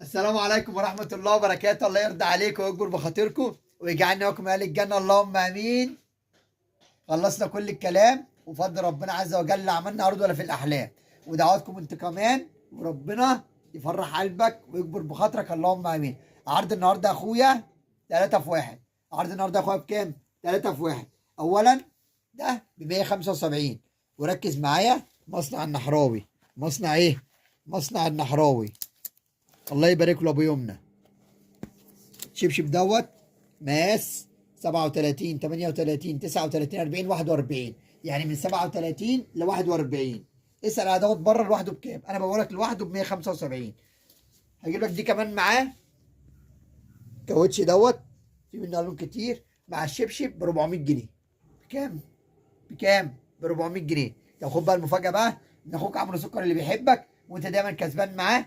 السلام عليكم ورحمة الله وبركاته. الله يرضى عليكم ويكبر بخاطركم ويجعلنا وكم أهل الجنة، اللهم آمين. خلصنا كل الكلام وفضل ربنا عز وجل لا عملنا عروض ولا في الأحلام، ودعواتكم أنت كمان، وربنا يفرح قلبك ويكبر بخاطرك، اللهم آمين. عرض النهارده يا أخويا 3 في 1. عرض النهارده يا أخويا بكام؟ 3 في 1. أولا ده ب 175، وركز معايا، مصنع النحراوي. مصنع إيه؟ مصنع النحراوي. الله يبارك له ابو يمنى. شبشب دوت مقاس 37 38 39 40 41، يعني من 37 ل 41. اسال على دوت بره لوحده بكام؟ انا بقول لك لوحده ب 175. هجيب لك دي كمان معاه. كاوتش دوت في منه الوان كتير مع الشبشب ب 400 جنيه. بكام؟ بكام؟ ب 400 جنيه. يا خد بقى المفاجاه بقى ان اخوك عمرو سكر اللي بيحبك وانت دايما كسبان معاه